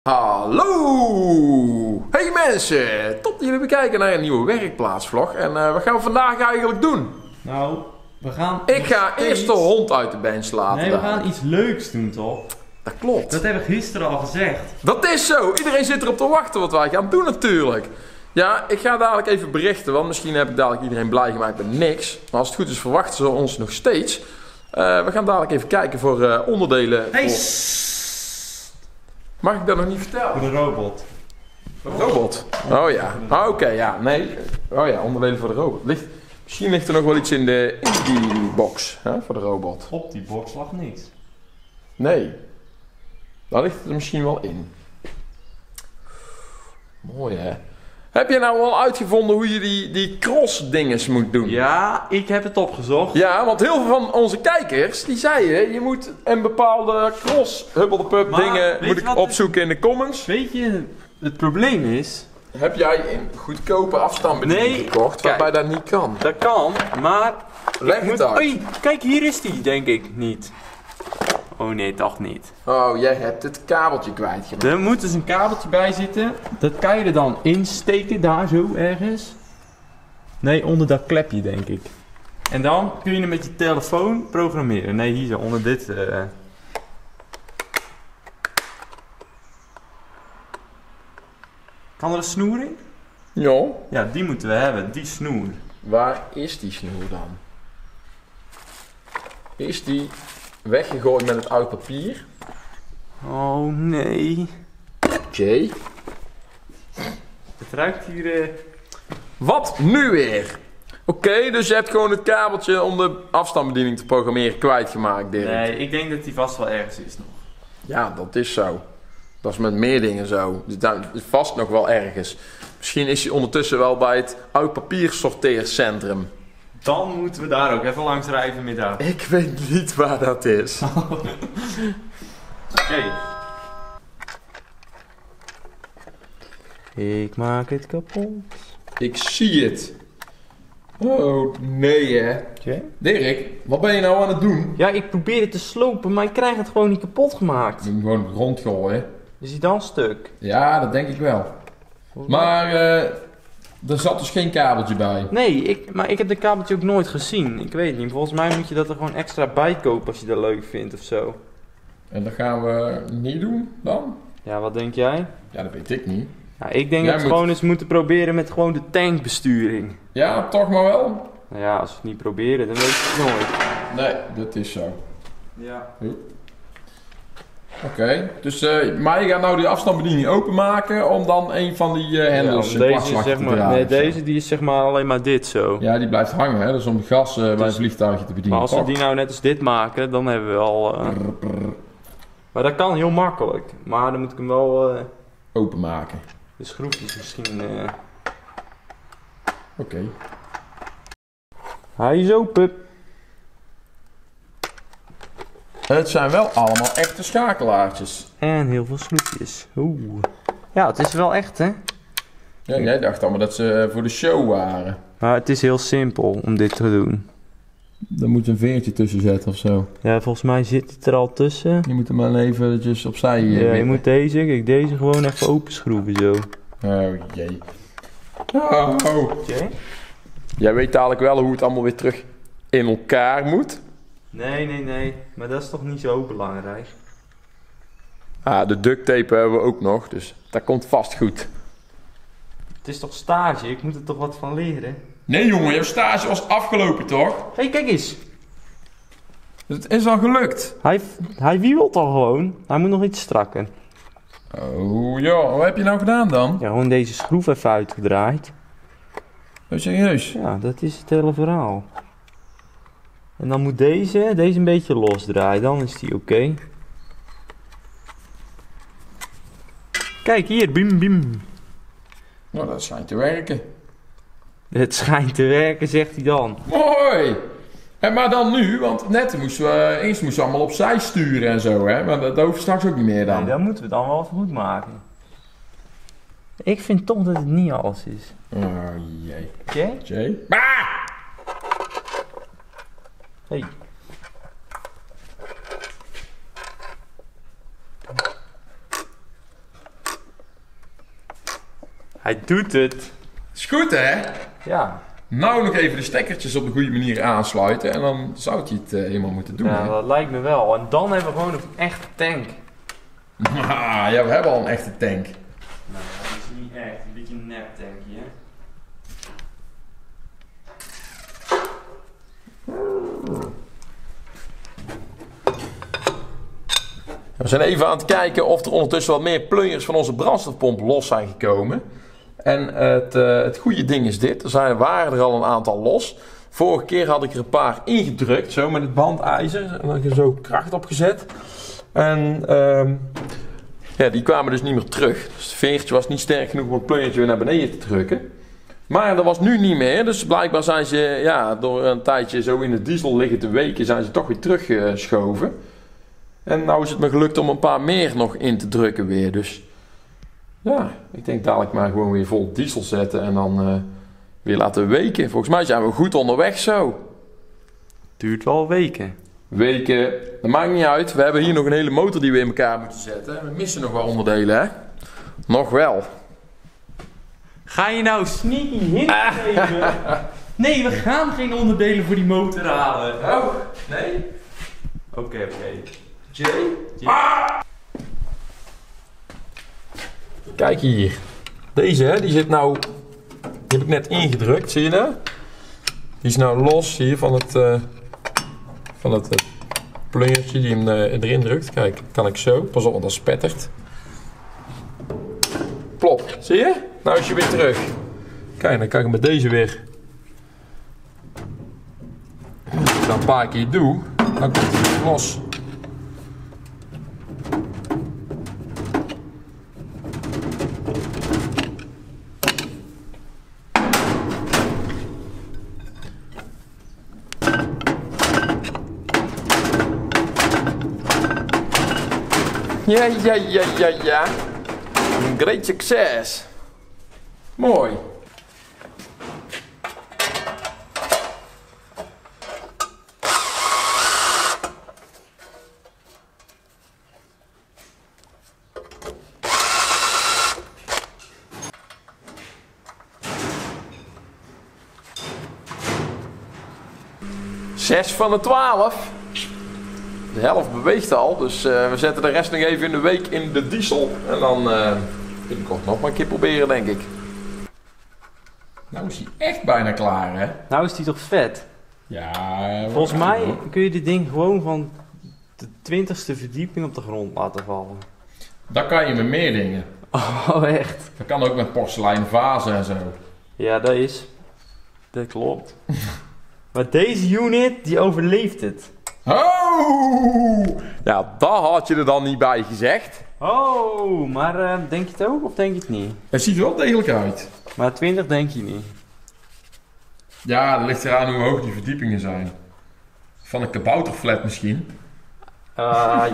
Hallo! Hey mensen! Top dat jullie bekijken naar een nieuwe werkplaatsvlog. En wat gaan we vandaag eigenlijk doen? Nou, we gaan... Ik ga eerst de hond uit de bench laten. Nee, we gaan iets leuks doen, toch? Dat klopt. Dat heb ik gisteren al gezegd. Dat is zo! Iedereen zit erop te wachten wat wij gaan doen natuurlijk. Ja, ik ga dadelijk even berichten, want misschien heb ik dadelijk iedereen blij gemaakt met niks. Maar als het goed is verwachten ze ons nog steeds. We gaan dadelijk even kijken voor onderdelen. Hey, Mag ik dat nog niet vertellen? voor de robot. Voor de robot? Oh ja. Oké, ja. Nee. Oh ja, onderdelen voor de robot. Misschien ligt er nog wel iets in die box, hè, voor de robot. Op die box lag niks. Nee. Daar ligt het er misschien wel in. Mooi hè. Heb je nou wel uitgevonden hoe je die cross dinges moet doen? Ja, ik heb het opgezocht. Ja, want heel veel van onze kijkers die zeiden je moet een bepaalde cross hubbel de pup Maar dingen weet moet je ik wat opzoeken in de comments. Weet je, het probleem is... Heb jij een goedkope afstandsbediening Nee, gekocht waarbij kijk. dat niet kan? Dat kan, maar... Leg het uit. Oei, kijk, hier is die, denk ik, niet. Oh nee, toch niet. Oh, jij hebt het kabeltje kwijtgemaakt. Er moet dus een kabeltje bij zitten. Dat kan je er dan insteken, daar zo ergens. Nee, onder dat klepje, denk ik. En dan kun je hem met je telefoon programmeren. Nee, hier zo, onder dit. Kan er een snoer in? Ja. Ja, die moeten we hebben, die snoer. Waar is die snoer dan? Is die weggegooid met het oud papier? Oh nee. Jay. Het ruikt hier... Wat nu weer? Oké, dus je hebt gewoon het kabeltje om de afstandsbediening te programmeren kwijtgemaakt, Dirk. Nee, ik denk dat die vast wel ergens is nog. Ja, dat is zo. Dat is met meer dingen zo. Dus dat is vast nog wel ergens. Misschien is hij ondertussen wel bij het oud papier sorteercentrum. Dan moeten we daar ook even langs rijden vanmiddag. Ik weet niet waar dat is. Oké. Ik maak het kapot. Ik zie het. Oh, nee hè. Oké. Dirk, wat ben je nou aan het doen? Ja, ik probeer het te slopen, maar ik krijg het gewoon niet kapot gemaakt. Je moet hem gewoon rondgooien. Is hij dan stuk? Ja, dat denk ik wel. Maar er zat dus geen kabeltje bij. Nee, maar ik heb de kabeltje ook nooit gezien. Ik weet niet. Volgens mij moet je dat er gewoon extra bij kopen als je dat leuk vindt of zo. En dat gaan we niet doen dan? Ja, wat denk jij? Ja, dat weet ik niet. Ja, ik denk Jij dat we moet- gewoon eens moeten proberen met gewoon de tankbesturing. Ja, toch maar wel? Nou ja, als we het niet proberen, dan weet je het nooit. Nee, dat is zo. Ja. Oké, dus maar je gaat nou die afstandsbediening openmaken om dan een van die hendels deze, kwakslag zeg te maar, draaien. nee, of zo. deze die is zeg maar alleen maar dit zo. Ja, die blijft hangen, hè? Dus om het gas bij een vliegtuigje te bedienen. Maar als we toch? die nou net als dit maken, dan hebben we al... Maar dat kan heel makkelijk. Maar dan moet ik hem wel... Openmaken. de schroefjes misschien... Oké. Hij is open. Het zijn wel allemaal echte schakelaartjes. En heel veel schroefjes. Oeh. Ja, het is wel echt, hè? Ja, jij dacht allemaal dat ze voor de show waren. Maar het is heel simpel om dit te doen. Daar moet je een veertje tussen zetten of zo. Ja, volgens mij zit het er al tussen. Je moet hem maar eventjes opzij Ja, je wippen. moet deze gewoon even open schroeven zo. Oh jee. Oh. Oké. Jij weet dadelijk wel hoe het allemaal weer terug in elkaar moet. Nee. Maar dat is toch niet zo belangrijk? Ah, de duct tape hebben we ook nog, dus dat komt vast goed. Het is toch stage? Ik moet er toch wat van leren? Nee jongen, jouw stage was afgelopen toch? Hé, kijk eens. Het is al gelukt. Hij wiebelt al gewoon. Hij moet nog iets strakken. Oh ja, wat heb je nou gedaan dan? Ja, gewoon deze schroef even uitgedraaid. Oh, serieus? Ja, dat is het hele verhaal. En dan moet deze een beetje losdraaien. Dan is die oké. Kijk hier, bim bim. Nou, dat schijnt te werken. Het schijnt te werken, zegt hij dan. Mooi! En maar dan nu, want net moesten we allemaal opzij sturen en zo, hè? Maar dat hoeft straks ook niet meer dan. Nee, dat moeten we dan wel even goed maken. Ik vind toch dat het niet alles is. Oh jee. Oké? Jay? Ah! Hey. Hij doet het. Is goed, hè? Ja. Nou nog even de stekkertjes op de goede manier aansluiten en dan zou hij het helemaal moeten doen. Ja, hè? dat lijkt me wel. En dan hebben we gewoon een echte tank. Ja, we hebben al een echte tank. Nou, dat is niet echt. Een beetje een nep tankje, hè? We zijn even aan het kijken of er ondertussen wat meer plunjers van onze brandstofpomp los zijn gekomen. En het goede ding is dit. Waren er al een aantal los. Vorige keer had ik er een paar ingedrukt. Zo met het bandijzer. En dan heb ik er zo kracht op gezet. En ja, die kwamen dus niet meer terug. Dus het veertje was niet sterk genoeg om het plunjertje weer naar beneden te drukken. Maar dat was nu niet meer. Dus blijkbaar zijn ze ja, door een tijdje zo in de diesel liggen te weken. Zijn ze toch weer teruggeschoven. En nou is het me gelukt om een paar meer nog in te drukken weer. Dus ja, ik denk dadelijk maar gewoon weer vol diesel zetten en dan weer laten weken. Volgens mij zijn we goed onderweg zo. Duurt wel weken. Weken, dat maakt niet uit. We hebben hier nog een hele motor die we in elkaar moeten zetten. We missen nog wel onderdelen, hè? Nog wel. Ga je nou sneaky hint geven? Nee, we gaan geen onderdelen voor die motor halen. Oh, nee? Oké. Jay? Kijk hier. Deze, hè, die zit nou... Die heb ik net ingedrukt, zie je dat? Die is nou los hier van het plunjertje die hem erin drukt. Kijk, kan ik zo. Pas op, want dat spettert. Plop, zie je? Nou is je weer terug. Kijk, dan kan ik met deze weer... Als ik dat een paar keer doe, dan komt hij weer los. Ja. Een great succes. Mooi. Zes van de 12. De helft beweegt al, dus we zetten de rest nog even in de week in de diesel. En dan binnenkort nog maar een keer proberen, denk ik. Nou is hij echt bijna klaar, hè? Nou is die toch vet? Ja. Volgens mij kun je dit ding gewoon van de 20ste verdieping op de grond laten vallen. Dat kan je met meer dingen. Oh, echt? Dat kan ook met porselein vazen en zo. Ja, dat klopt. Maar deze unit, die overleeft het. Oh! Ja, dat had je er dan niet bij gezegd. Oh, maar denk je het ook of denk je het niet? Het ziet er wel degelijk uit. Maar 20 denk je niet. Ja, dat ligt eraan hoe hoog die verdiepingen zijn. Van een kabouterflat misschien. Ja.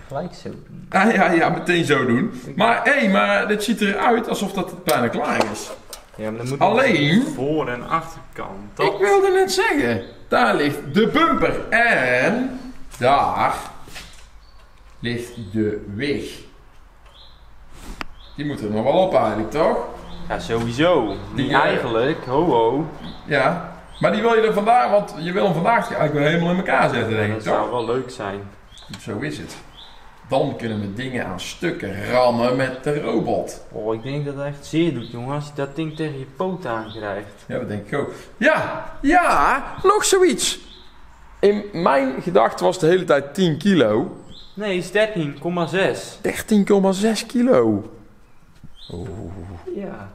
Gelijk zo doen. Ja, meteen zo doen. Maar dit ziet eruit alsof dat het bijna klaar is. Ja, maar dan moet alleen voor- en achterkant. Ik wilde net zeggen, daar ligt de bumper en daar ligt de weg. Die moeten er nog wel op eigenlijk, toch? Ja, sowieso. Die eigenlijk, ho. Ja, maar die wil je er vandaag, want je wil hem vandaag eigenlijk weer helemaal in elkaar zetten, denk ik, Dat toch? zou wel leuk zijn. Zo is het. Dan kunnen we dingen aan stukken rammen met de robot. Oh, ik denk dat het echt zeer doet, jongen, als je dat ding tegen je poot aankrijgt. Ja, dat denk ik ook. Ja, nog zoiets. In mijn gedachte was het de hele tijd 10 kilo. Nee, het is 13,6. 13,6 kilo. Ja.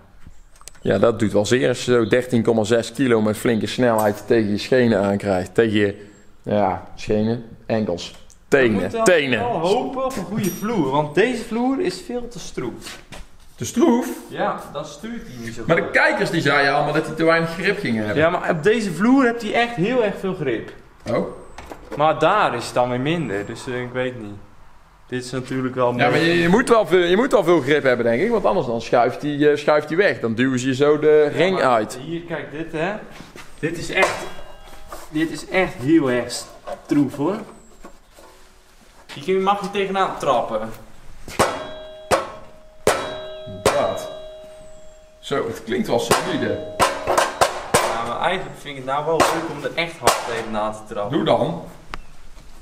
Ja, dat doet wel zeer als je zo 13,6 kilo met flinke snelheid tegen je schenen aankrijgt. Tegen je, schenen, enkels, tenen. We moeten wel hopen op een goede vloer, want deze vloer is veel te stroef. Te stroef? Ja, dan stuurt hij niet zo Maar goed. de kijkers die zeiden allemaal dat hij te weinig grip ging hebben. Ja, maar op deze vloer heeft hij echt heel erg veel grip. Oh? Maar daar is het dan weer minder, dus ik weet niet. Dit is natuurlijk wel... Ja, maar je moet wel veel grip hebben, denk ik. Want anders dan schuift hij weg. Dan duwen ze je zo de ring uit. Hier, kijk dit, hè. Dit is echt heel erg stroef, hoor. Hier mag je tegenaan trappen. Zo, het klinkt wel solide. Ja, maar eigenlijk vind ik het nou wel leuk om er echt hard tegenaan te trappen. Doe dan.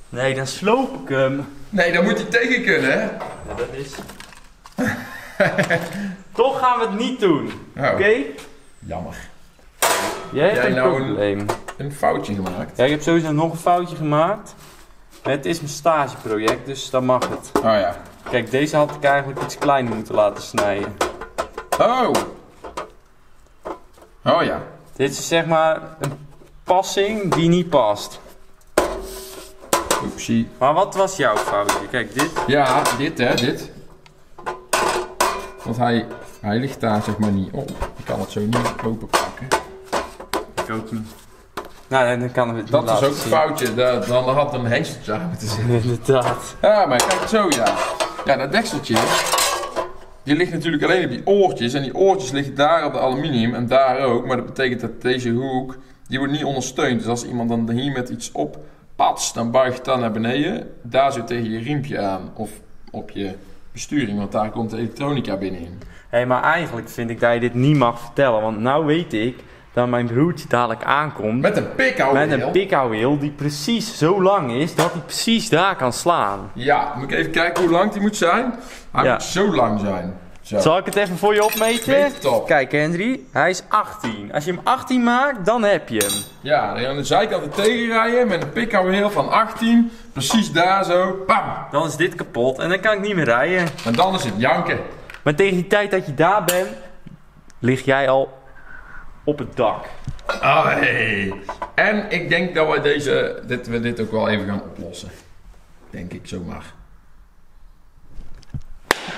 Nee, dan sloop ik hem. Nee, dan moet hij tegen kunnen, hè? Ja, dat is... Toch gaan we het niet doen. Oh. Oké? Jammer. Jij hebt Jij een nou probleem. Een foutje gemaakt. Ja, ik heb sowieso nog een foutje gemaakt. Het is mijn stageproject, dus dan mag het. Oh ja. Kijk, deze had ik eigenlijk iets kleiner moeten laten snijden. Oh. Oh ja. Dit is zeg maar een passing die niet past. Oepsie. Maar wat was jouw foutje? Kijk, dit. Ja, dit hè, dit. Want hij ligt daar zeg maar niet op. Je kan het zo niet openpakken. Ik ook niet. Nou, dan kan het Dat is laten ook een zien. foutje. Dan had een hengseltje aan moeten zitten. Inderdaad. Ja, maar kijk zo ja. Ja, dat dekseltje. Die ligt natuurlijk alleen op die oortjes. En die oortjes liggen daar op de aluminium. En daar ook. Maar dat betekent dat deze hoek, die wordt niet ondersteund. Dus als iemand dan hier met iets op patst, dan buigt het dan naar beneden. Daar zo tegen je riempje aan. Of op je besturing. Want daar komt de elektronica binnenin. Hé, maar eigenlijk vind ik dat je dit niet mag vertellen. Want nou weet ik dat mijn broertje dadelijk aankomt. Met een pikhouweel. Met een pikhouweel die precies zo lang is dat hij precies daar kan slaan. Ja, moet ik even kijken hoe lang die moet zijn. Hij Ja. moet zo lang zijn. Zo. Zal ik het even voor je opmeten? Meet het op. Kijk Henry, hij is 18. Als je hem 18 maakt, dan heb je hem. Ja, dan aan de zijkant er tegen rijden met een pikhouweel van 18. Precies daar zo. Bam! Dan is dit kapot en dan kan ik niet meer rijden. En dan is het janken. Maar tegen die tijd dat je daar bent, lig jij al op het dak. Oh, hey. En ik denk dat we dit ook wel even gaan oplossen. Denk ik zomaar.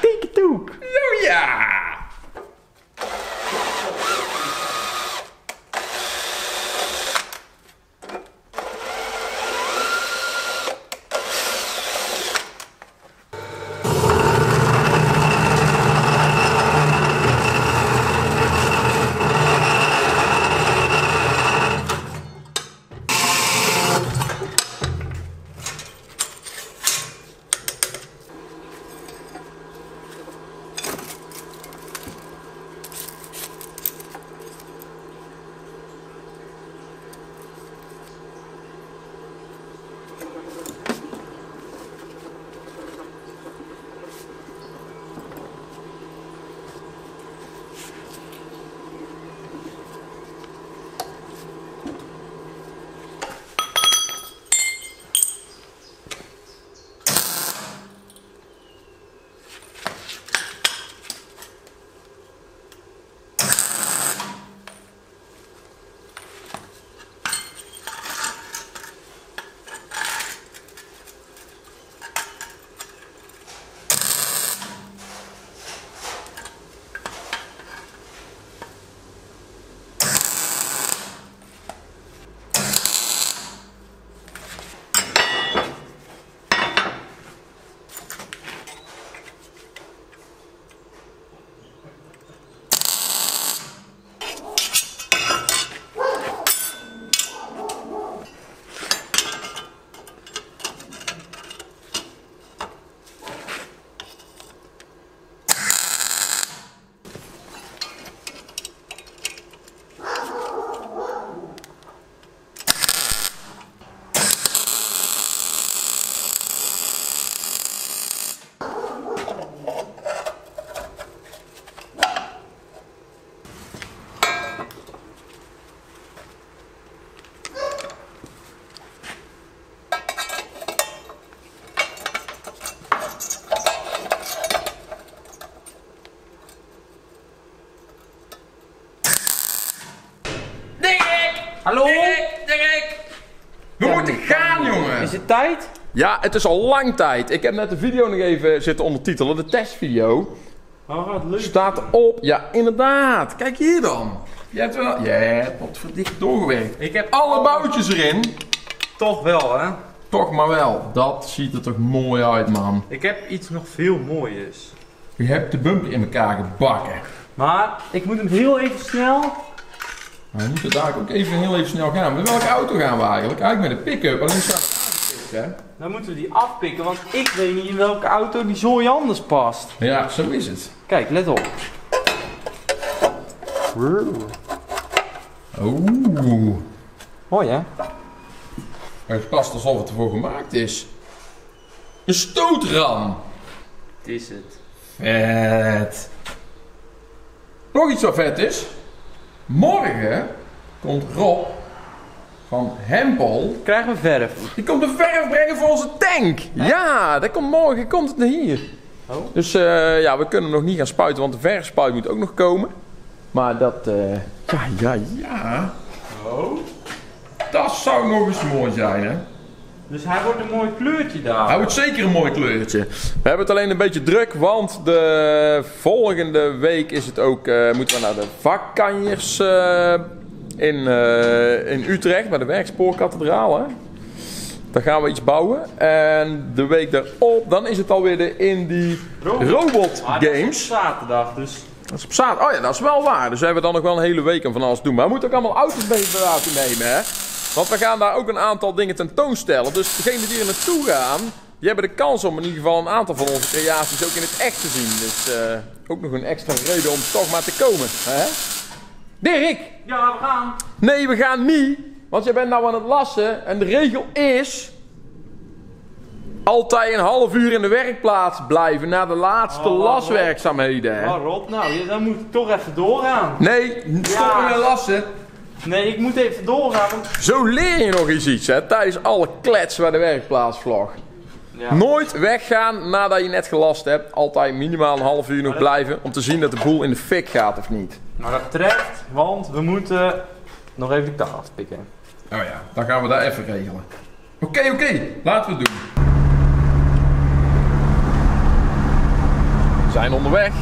Tiketoek! Oh ja! Hallo? Dirk! We moeten gaan, jongen! Is het tijd? Ja, het is al lang tijd. Ik heb net de video nog even zitten ondertitelen, de testvideo. Oh, wat leuk. Staat op. Ja, inderdaad. Kijk hier dan. Je hebt wel... Je hebt wat verdicht doorgewerkt. Ik heb Alle boutjes erin. toch wel, hè? Toch maar wel. Dat ziet er toch mooi uit, man. Ik heb iets nog veel mooiers. Je hebt de bumper in elkaar gebakken. Maar ik moet hem heel even snel. Maar we moeten daar ook heel even snel gaan. Met welke auto gaan we eigenlijk? Eigenlijk met de pick-up. Alleen staat het aangepikt, hè? Dan moeten we die afpikken, want ik weet niet in welke auto die zooi anders past. Ja, zo is het. Kijk, let op. Oeh. Mooi hè? Het past alsof het ervoor gemaakt is. Een stootram. Het is het. Vet. Nog iets wat vet is. Morgen komt Rob van Hempel. Krijgen we verf. Die komt de verf brengen voor onze tank. Ja, dat komt morgen. Komt het naar hier. Oh. Dus ja, we kunnen nog niet gaan spuiten, want de verfspuit moet ook nog komen. Maar dat, ja. Oh. Dat zou nog eens mooi zijn, hè. Dus hij wordt een mooi kleurtje daar. Hij wordt zeker een mooi kleurtje. We hebben het alleen een beetje druk, want de volgende week is het ook, moeten we naar de vakkanjers in Utrecht, bij de Werkspoorkathedraal. Hè? Daar gaan we iets bouwen. En de week daarop, dan is het alweer de Indie Robot Maar dat is Games. op zaterdag, dus... Dat is op zaterdag. Oh ja, dat is wel waar. Dus we hebben dan nog wel een hele week aan van alles doen. Maar we moeten ook allemaal auto's mee laten nemen, hè. Want we gaan daar ook een aantal dingen tentoonstellen. Dus degenen die er naartoe gaan, die hebben de kans om in ieder geval een aantal van onze creaties ook in het echt te zien. Dus ook nog een extra reden om toch maar te komen, hè. Dirk! Ja, we gaan. Nee, we gaan niet. Want jij bent nou aan het lassen. En de regel is... altijd een half uur in de werkplaats blijven na de laatste laswerkzaamheden. Hè? Oh, rot nou. Ja, dan moet ik toch even doorgaan. Nee, stop met lassen. Nee, ik moet even doorgaan, want... Zo leer je nog eens iets, hè, tijdens alle klets bij de werkplaatsvlog. Ja. Nooit weggaan nadat je net gelast hebt. Altijd minimaal een half uur nog blijven om te zien dat de boel in de fik gaat of niet. Nou, dat treft, want we moeten nog even de kar afpikken. Oh ja, dan gaan we dat even regelen. Oké, laten we het doen. We zijn onderweg.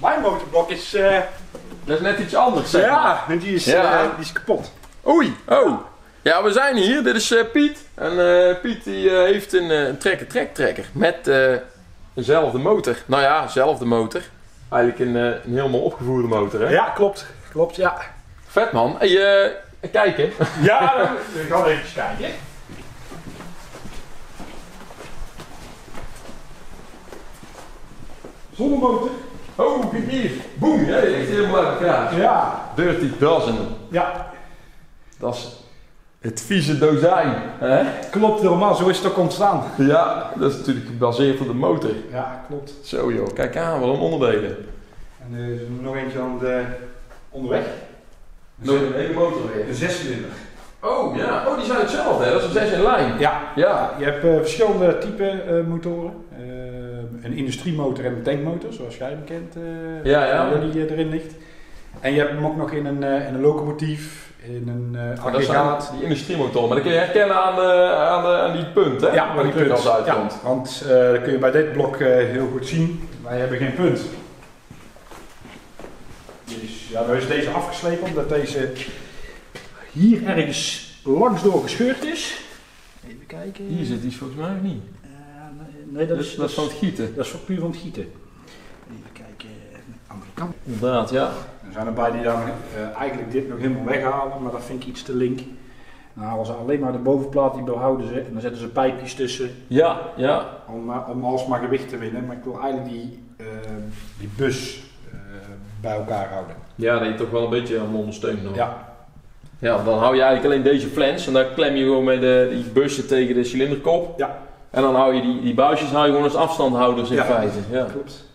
Mijn motorblok is... Dat is net iets anders, zeg maar. Ja, die is, Ja. die is kapot. Oei, oh. Ja, we zijn hier. Dit is Piet. En Piet die heeft een trekker met dezelfde motor. Nou ja, zelfde motor. Eigenlijk een helemaal opgevoerde motor, hè? Ja, klopt, ja. Vet man. Hey, kijken. Ja, we gaan even kijken. Zonnemotor. Oh, kijk hier. Boem, hè? Die ligt helemaal uit elkaar. Ja. Dirty Dozen. Ja, Dat is het vieze dozijn, hè? klopt helemaal. Zo is het ook ontstaan. Ja, dat is natuurlijk gebaseerd op de motor. Ja, klopt. Zo joh, kijk aan, wat een onderdelen. En er is er nog eentje aan de onderweg. Nog een hele motor weer. De 6-cilinder. Oh ja, oh die zijn hetzelfde, hè? Dat is een 6 in lijn. Ja. Ja. Je hebt verschillende type motoren. Een industriemotor en een tankmotor, zoals jij hem kent. Ja. Die erin ligt. En je hebt hem ook nog in een locomotief, in een Maar dat zijn aggregaat. die industriemotoren, maar dat kun je herkennen aan die punt, hè? Ja, waar die punt als uitkomt. Ja, want dat kun je bij dit blok heel goed zien. Wij hebben geen punt. Dus ja, nou is deze afgeslepen omdat deze hier ergens langs door gescheurd is. Even kijken. Hier zit die volgens mij nog niet. Nee, dat is van het gieten. Dat is puur van het gieten. Even kijken aan de andere kant. Inderdaad, ja. Er zijn erbij die dan eigenlijk dit nog helemaal weghalen, maar dat vind ik iets te link. Dan halen ze alleen maar de bovenplaat, die behouden ze en dan zetten ze pijpjes tussen Ja. om alsmaar gewicht te winnen. Maar ik wil eigenlijk die bus bij elkaar houden. Ja, dat je toch wel een beetje aan ondersteunen dan. Ja. Ja, dan hou je eigenlijk alleen deze flens en dan klem je gewoon met die bussen tegen de cilinderkop. Ja. En dan hou je die buisjes gewoon als afstandhouders in feite. Ja. Klopt.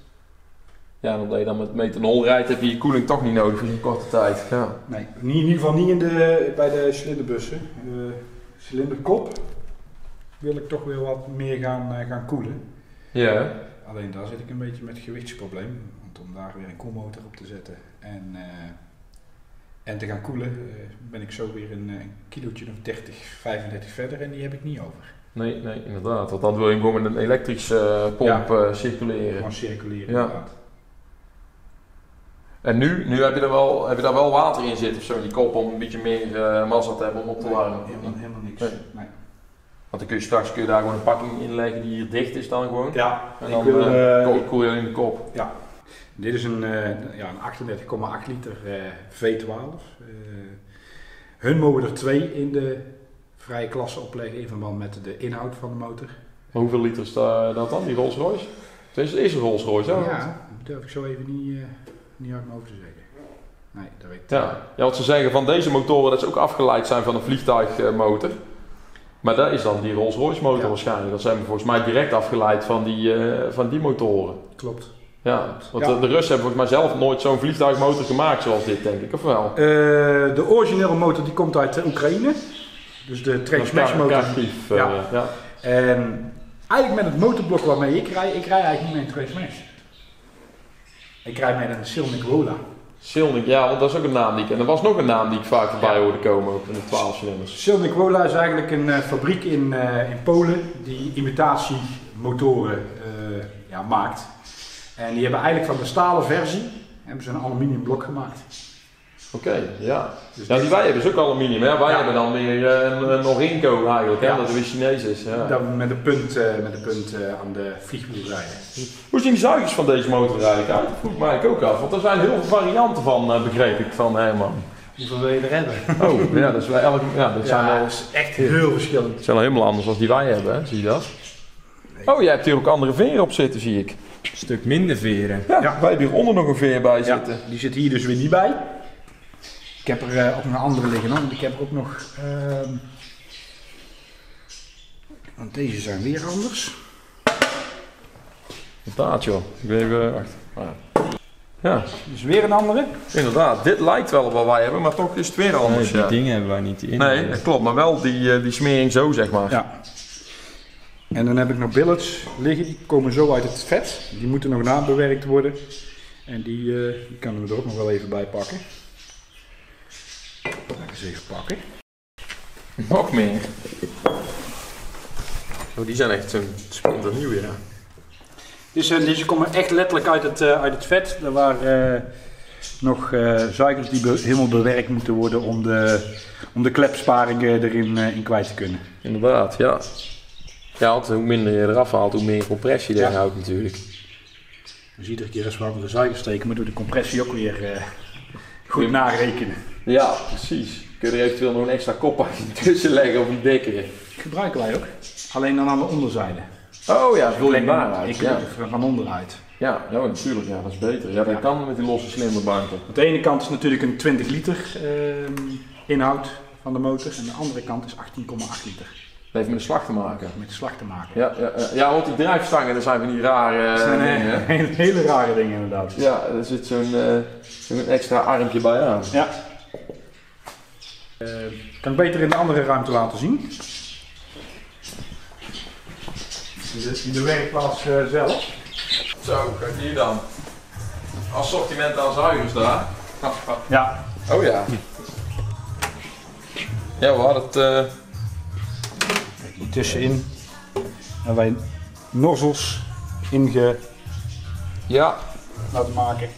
Ja, omdat je dan met methanol rijdt, heb je je koeling toch niet nodig voor zo'n korte tijd. Ja. Nee, in ieder geval niet bij de cilinderbussen. Cilinderkop wil ik toch weer wat meer gaan koelen. Ja. Alleen daar zit ik een beetje met het gewichtsprobleem. Want om daar weer een koelmotor op te zetten en te gaan koelen, ben ik zo weer een kilootje of 30, 35 verder en die heb ik niet over. Nee, inderdaad. Want dan wil je gewoon met een elektrische pomp circuleren. Gewoon circuleren, Ja. inderdaad. En nu heb je daar wel water in zitten of zo in die kop om een beetje meer massa te hebben om op te warmen. Helemaal niks. Nee. Nee. Want dan kun je daar gewoon een pakking in leggen die hier dicht is dan gewoon. Ja, En dan koel je in de kop. Ja. Dit is een 38,8 liter V12. Hun mogen er 2 in de vrije klasse opleggen in verband met de inhoud van de motor. Maar hoeveel liter is dat dan, die Rolls Royce? Het is een Rolls Royce, hè? Ja, dat durf ik zo even niet uit mijn hoofd te zeggen. Nee, dat weet ik Ja, want ze zeggen van deze motoren dat ze ook afgeleid zijn van een vliegtuigmotor. Maar dat is dan die Rolls-Royce motor waarschijnlijk. Dat zijn volgens mij direct afgeleid van die motoren. Klopt. Ja, want de Russen hebben volgens mij zelf nooit zo'n vliegtuigmotor gemaakt zoals dit, denk ik, of wel? De originele motor die komt uit Oekraïne. Dus de Transmash motor. Ja. En eigenlijk met het motorblok waarmee ik rij eigenlijk niet met een Transmash. Ik rij met een Silnik Wola. Silnik, ja, want dat is ook een naam die ik... En er was nog een naam die ik vaak voorbij hoorde komen ook in de 12-cilinders. Silnik Wola is eigenlijk een fabriek in Polen die imitatiemotoren maakt. En die hebben eigenlijk van de stalen versie hebben ze een aluminium blok gemaakt. Oké, ja. Dus die wij hebben is ook aluminium, hè? Wij hebben dan weer een Norinco eigenlijk, hè? Dat het weer Chinees is. Ja. Dat we met de punt aan de vliegwiel rijden. Hoe zien die zuigers van deze motor eigenlijk uit? Dat vroeg ik mij eigenlijk ook af, want er zijn heel veel varianten van, begreep ik, van Herman. Hoeveel wil je er hebben? Oh, ja, dat is wel elke... Ja, dat zijn wel... dat is echt heel verschillend. Het zijn wel helemaal anders dan die wij hebben, hè? Zie je dat? Oh, jij hebt hier ook andere veren op zitten, zie ik. Een stuk minder veren. Ja, wij hebben hieronder nog een veer bij zitten. Ja, die zit hier dus weer niet bij. Ik heb er ook nog een andere liggen, want ik heb er ook nog... want deze zijn weer anders. Inderdaad, joh. Ik ben even... Wacht. Ja. Dus weer een andere. Inderdaad, dit lijkt wel op wat wij hebben, maar toch is het weer anders. Nee, die dingen hebben wij niet in. Nee, dat klopt, maar wel die smering zo, zeg maar. Ja. En dan heb ik nog billets liggen, die komen zo uit het vet. Die moeten nog nabewerkt worden. En die kunnen we er ook nog wel even bij pakken. Laat ik eens even pakken. Nog meer. Oh, die zijn echt zo'n splinternieuw weer. Ja. Dus deze komen echt letterlijk uit het vet. Er waren nog zuigers die helemaal bewerkt moeten worden om de klepsparingen erin in kwijt te kunnen. Inderdaad, ja. Ja, want hoe minder je eraf haalt, hoe meer compressie je erin houdt natuurlijk. Dus iedere keer als we andere zuigers steken, moeten we de compressie ook weer goed narekenen. Ja, precies. Kun je er eventueel nog een extra kop tussen leggen of een dikkere? Gebruiken wij ook. Alleen dan aan de onderzijde. Oh ja, vul je hem daaruit. Ik leg het van onderuit. Ja, natuurlijk. Ja, dat is beter. Ja, dat kan met die losse cilinderbanken. Aan de ene kant is natuurlijk een 20 liter inhoud van de motor. En de andere kant is 18,8 liter. Dat heeft met de slag te maken. Met de slag te maken. Ja, want die drijfstangen, dat zijn van die rare dingen. Hele rare dingen inderdaad. Ja, er zit zo'n extra armpje bij aan. Ja. Kan ik beter in de andere ruimte laten zien. In de werkplaats zelf. Zo, kijk hier dan. Assortiment aan zuigers daar. Ja. Oh ja. Ja, we hadden het... Hier tussenin hebben wij nozzels laten maken.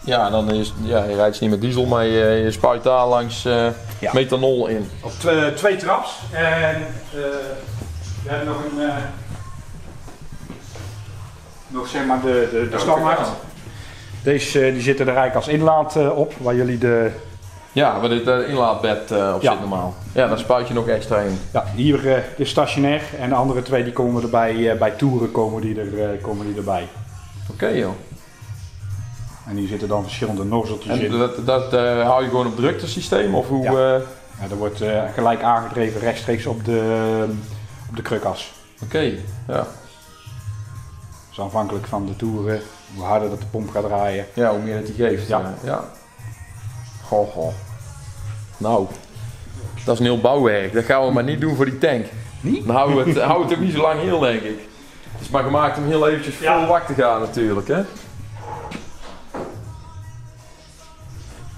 Ja, dan je rijdt niet met diesel, maar je spuit daar langs methanol in. Op twee traps. En we hebben nog zeg maar de standaard. Deze die zitten er eigenlijk als inlaat op, waar jullie de... Ja, waar dit inlaatbed op zit normaal. Ja, daar spuit je nog extra in. Ja, hier is stationair en de andere twee die komen erbij, bij toeren komen die erbij. Oké, joh. En hier zitten dan verschillende nozzeltjes in. En dat hou je gewoon op druktesysteem of hoe? Ja, dat wordt gelijk aangedreven rechtstreeks op de krukas. Oké, ja. Dus afhankelijk van de toeren, hoe harder dat de pomp gaat draaien. Ja, hoe meer het die geeft. Ja. Goh. Nou, dat is een heel bouwwerk. Dat gaan we maar niet doen voor die tank. Niet? Dan houden we het ook niet zo lang heel, denk ik. Het is maar gemaakt om heel eventjes vol wak te gaan natuurlijk, hè.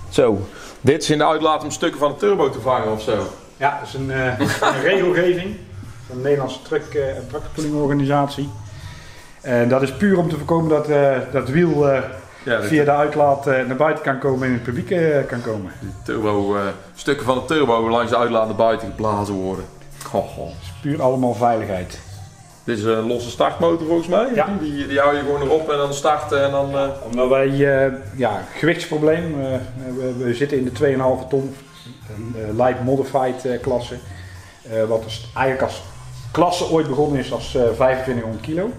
Zo, dit is in de uitlaat om stukken van de turbo te vangen of zo. Ja, dat is een regelgeving van de Nederlandse tractorpoolingorganisatie. En dat is puur om te voorkomen dat het wiel via de uitlaat naar buiten kan komen en in het publiek kan komen. Stukken van de turbo langs de uitlaat naar buiten geblazen worden. Goh. Het is puur allemaal veiligheid. Dit is een losse startmotor volgens mij. Ja. Die hou je gewoon erop en dan starten en dan... Omdat wij, gewichtsprobleem, we zitten in de 2,5 ton light modified klasse. Wat dus eigenlijk als klasse ooit begonnen is als 2500 kilo.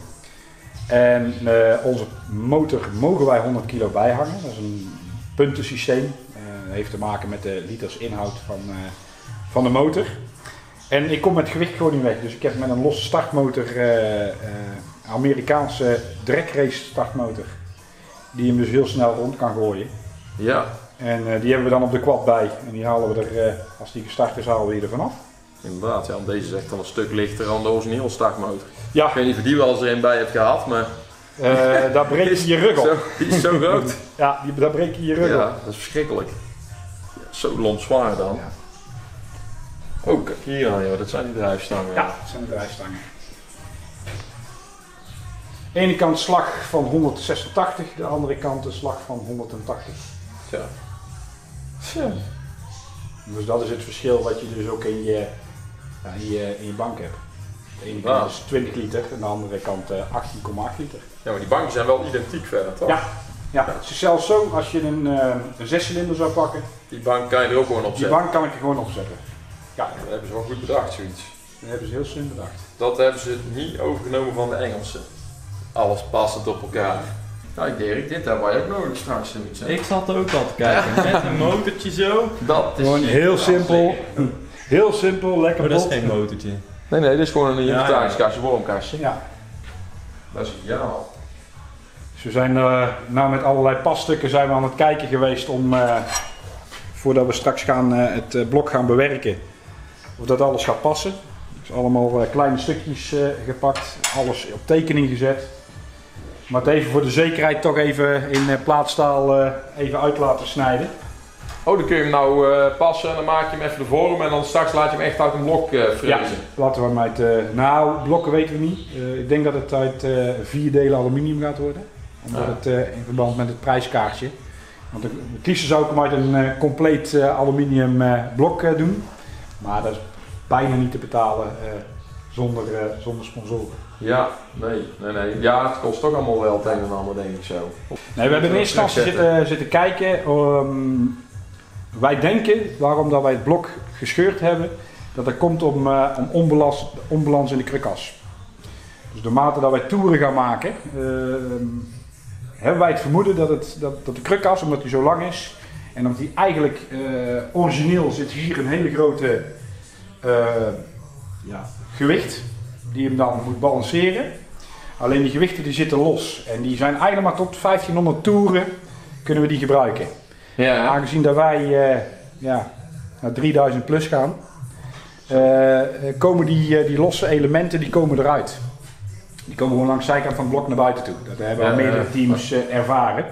En onze motor mogen wij 100 kilo bijhangen. Dat is een puntensysteem. Heeft te maken met de liters inhoud van de motor. En ik kom met gewicht gewoon niet weg. Dus ik heb met een losse startmotor, Amerikaanse drag race startmotor, die hem dus heel snel rond kan gooien. Ja. En die hebben we dan op de quad bij. En die halen we er, als die gestart is, halen we die er vanaf. Inderdaad, ja, want deze is echt al een stuk lichter dan de originele startmotor. Ja. Ik weet niet of die wel eens er een bij hebt gehad, maar... Daar breek je je rug op. Die is zo groot. Ja, daar breek je je rug op. Ja, dat is verschrikkelijk. Ja, zo lomzwaar dan. Ja. Oh, kijk hier aan, joh. Dat zijn die drijfstangen. Ja, dat zijn de drijfstangen. De ene kant slag van 186, de andere kant een slag van 180. Tja. Tja. Dus dat is het verschil wat je dus ook in je bank hebt. De ene kant is 20 liter en de andere kant 18,8 liter. Ja, maar die banken zijn wel identiek verder, toch? Ja, het is zelfs zo, als je een 6-cilinder zou pakken, Die bank kan je er ook gewoon op die zetten. bank kan ik er gewoon opzetten. Ja, Dat hebben ze wel goed bedacht, zoiets. dat hebben ze heel slim bedacht. Dat hebben ze niet overgenomen van de Engelsen. Alles passend op elkaar. Kijk Dirk, dit hebben wij ook nodig straks zoiets. Ik zat er ook al te kijken, met een motortje zo. Dat is Gewoon heel simpel. Heel simpel, lekker Oh, dat is bot. geen motortje. Nee, dit is gewoon een Ja, inventariskastje, vormkastje. Ja. Dat is ideaal. Dus we zijn nou met allerlei passtukken zijn we aan het kijken geweest om, voordat we straks gaan, het blok gaan bewerken, of dat alles gaat passen. Dus allemaal kleine stukjes gepakt, alles op tekening gezet. Maar het even voor de zekerheid toch even in plaatstaal even uit laten snijden. Oh, dan kun je hem nou passen en dan maak je hem even de vorm en dan straks laat je hem echt uit een blok frezen. Ja, laten we hem uit, nou blokken weten we niet. Ik denk dat het uit 4 delen aluminium gaat worden. Omdat het in verband met het prijskaartje. Want het liefst zou ik hem uit een compleet aluminium blok doen. Maar dat is bijna niet te betalen zonder sponsoren. Ja, nee. Ja, het kost toch allemaal wel het een en ander, denk ik zo. Nee, we hebben in eerste instantie zitten kijken. Wij denken, waarom dat wij het blok gescheurd hebben, dat dat komt om onbalans in de krukas. Dus de mate dat wij toeren gaan maken, hebben wij het vermoeden dat de krukas, omdat die zo lang is en omdat die eigenlijk origineel zit hier een hele grote gewicht die hem dan moet balanceren. Alleen die gewichten die zitten los en die zijn eigenlijk maar tot 1500 toeren kunnen we die gebruiken. Ja. Aangezien dat wij naar 3000 plus gaan, komen die losse elementen die komen eruit. Die komen gewoon langs de zijkant van het blok naar buiten toe. Dat hebben al meerdere teams ervaren.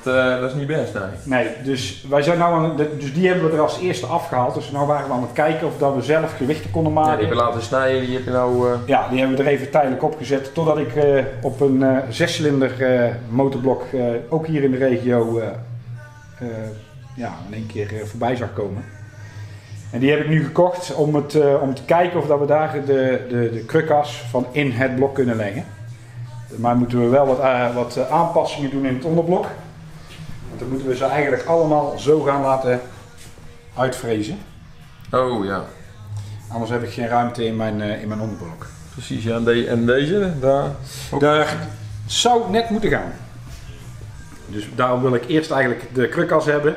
Dat is niet best, nee. Nee, dus wij zijn nou dus die hebben we er als eerste afgehaald. Dus nou waren we aan het kijken of dat we zelf gewichten konden maken. Ja, die hebben laten snijden, die heb je nou... Ja, die hebben we er even tijdelijk opgezet. Totdat ik op een 6-cilinder motorblok ook hier in de regio in één keer voorbij zag komen. En die heb ik nu gekocht om te kijken of dat we daar de krukas van in het blok kunnen leggen. Maar moeten we wel wat aanpassingen doen in het onderblok. Want dan moeten we ze eigenlijk allemaal zo gaan laten uitvrezen. Oh ja. Anders heb ik geen ruimte in mijn onderblok. Precies, ja. En deze? Daar zou net moeten gaan. Dus daarom wil ik eerst eigenlijk de krukas hebben.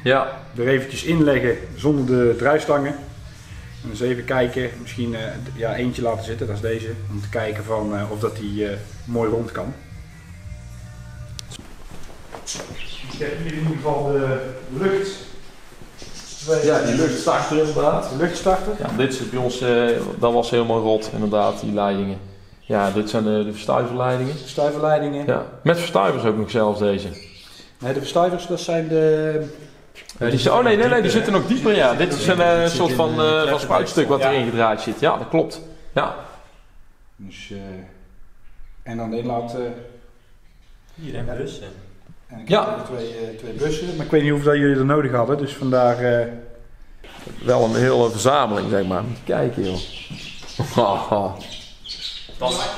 Ja. Er eventjes inleggen zonder de drijfstangen. En eens even kijken, misschien eentje laten zitten, dat is deze. Om te kijken of dat die mooi rond kan. Ik heb hier in ieder geval de lucht. Ja, die luchtstarter inderdaad. De luchtstarter. Ja, dit zit bij ons, dat was helemaal rot inderdaad, die leidingen. Ja, dit zijn de verstuiverleidingen. Verstuiverleidingen. Ja, met verstuivers ook nog zelfs deze. Nee, de verstuivers dat zijn de... Die zitten nog dieper, ja. Dit is een soort van spuitstuk wat erin gedraaid zit. Ja, dat klopt. Ja. Dus, en dan de inlaat... Hier en bussen. En ik heb twee bussen, maar ik weet niet hoeveel jullie er nodig hadden, dus vandaar... Wel een hele verzameling, zeg maar. Moet je kijken, joh.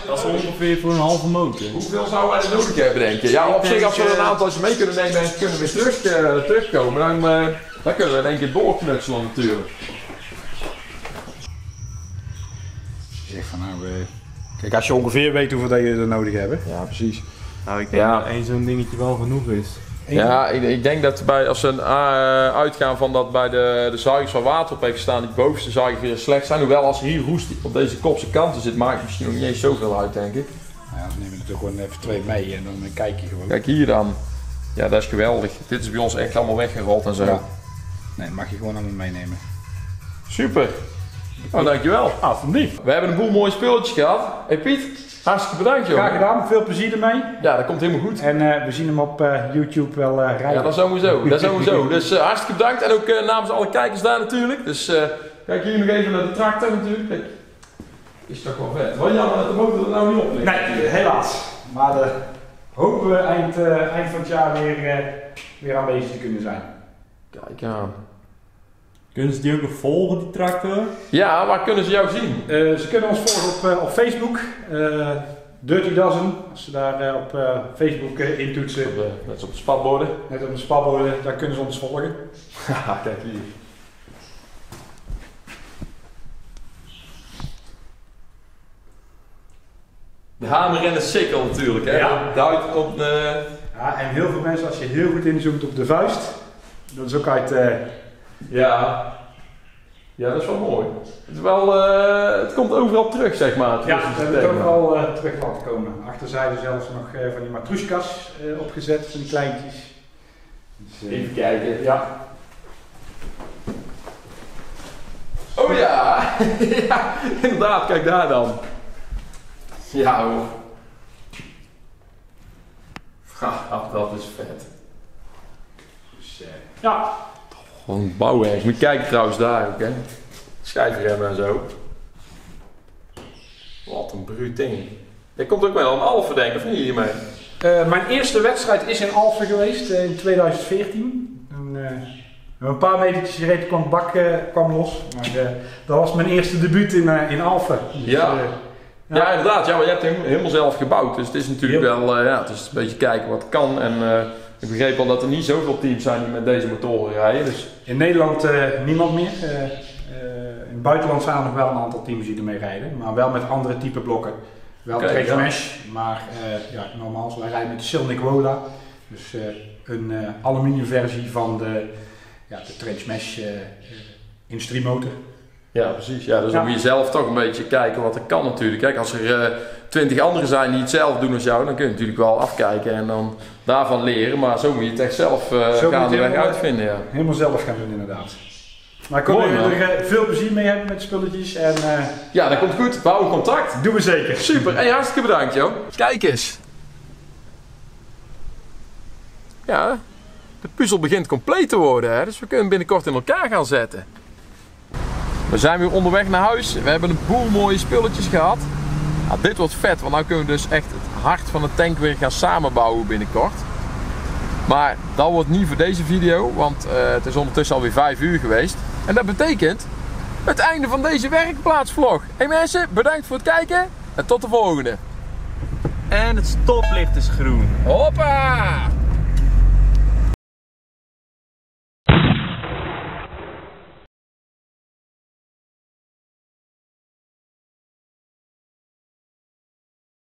Dat is ongeveer voor een halve motor. Hoeveel zouden wij er nodig hebben, denk je? Ja, op zich, als we er een aantal mee kunnen nemen en kunnen we weer terugkomen, dan kunnen we in één keer doorknutselen natuurlijk. Zeg van kijk, als je ongeveer weet hoeveel dat je er nodig hebt. Ja, precies. Nou, ik denk dat één zo'n dingetje wel genoeg is. Ja, ik denk dat als ze uitgaan van dat bij de zuigers waar water op heeft gestaan, die bovenste zuigers weer slecht zijn. Hoewel als er hier roest op deze kopse kanten zit, maakt het misschien nog niet eens zoveel uit, denk ik. Nou ja, dan nemen we er gewoon even 2 mee en dan kijk je gewoon. Kijk hier dan. Ja, dat is geweldig. Dit is bij ons echt allemaal weggerold en zo. Ja. Nee, dat mag je gewoon allemaal meenemen. Super. Nou, dankjewel. Alsjeblieft. We hebben een boel mooie spulletjes gehad. Hey Piet, hartstikke bedankt joh. Graag gedaan, veel plezier ermee. Ja, dat komt helemaal goed. En we zien hem op YouTube wel rijden. Ja, dat sowieso. Dat sowieso. Dus hartstikke bedankt. En ook namens alle kijkers daar natuurlijk. Dus kijk hier nog even naar de tractor natuurlijk. Kijk. Is toch wel vet. Wel jammer dat de motor er nou niet op ligt. Nee, helaas. Maar hopen we eind van het jaar weer aanwezig te kunnen zijn. Kijk aan. Kunnen ze die ook nog volgen, die tractor? Ja, waar kunnen ze jou zien? Ze kunnen ons volgen op Facebook. Dirty Dozen. Als ze daar op Facebook intoetsen. Net op de spatborden. Net op de spatborden, daar kunnen ze ons volgen. Haha, kijk hier. De hamer en de sikkel natuurlijk, hè? Ja. Dat duidt op de... Ja, en heel veel mensen, als je heel goed inzoomt op de vuist, dat is ook uit... Ja. Ja, dat is wel mooi. Het is wel, het komt overal terug, zeg maar. Ja, we hebben het ook al terug laten komen. Achterzijde zelfs nog van die matroeskas opgezet, van die kleintjes. Dus, even kijken. Ja. Oh ja! Ja, inderdaad, kijk daar dan. Ja hoor. Haha, dat is vet. Dus, ja. Gewoon bouwwerk. Moet je kijken trouwens daar ook, hè. Schijfremmen en zo. Wat een bruut ding. Je komt ook wel aan Alphen, denk ik, of niet hiermee? Mijn eerste wedstrijd is in Alphen geweest in 2014. Een paar metertjes gereden, kwam het bak kwam los. Maar dat was mijn eerste debuut in Alphen. Dus, ja. Ja, inderdaad. Ja, maar je hebt hem helemaal zelf gebouwd. Dus het is natuurlijk wel, het is een beetje kijken wat kan. En ik begreep al dat er niet zoveel teams zijn die met deze motoren rijden. Dus... In Nederland niemand meer. In het buitenland zijn er nog wel een aantal teams die ermee rijden. Maar wel met andere type blokken. Wel Trade Mesh, maar nogmaals, wij rijden met de Silnic Wola. Dus een aluminium versie van de Trade Mesh industriemotor. Ja, precies. Ja, dus dan moet je zelf toch een beetje kijken wat er kan natuurlijk. Kijk, als er 20 anderen zijn die hetzelfde doen als jou, dan kun je natuurlijk wel afkijken en dan daarvan leren. Maar zo moet je het echt zelf gaandeweg uitvinden. Ja. Helemaal zelf gaan doen inderdaad. Maar ik hoop dat jullie er veel plezier mee hebben met de spulletjes. En, ja, dat komt goed. We houden contact. Doen we zeker. Super. En hartstikke bedankt, joh. Kijk eens. Ja, de puzzel begint compleet te worden. Hè? Dus we kunnen binnenkort in elkaar gaan zetten. We zijn weer onderweg naar huis. We hebben een boel mooie spulletjes gehad. Nou, dit wordt vet, want nu kunnen we dus echt het hart van de tank weer gaan samenbouwen binnenkort. Maar dat wordt niet voor deze video, want het is ondertussen alweer 5 uur geweest. En dat betekent het einde van deze werkplaatsvlog. Hey mensen, bedankt voor het kijken en tot de volgende. En het stoplicht is groen. Hoppa!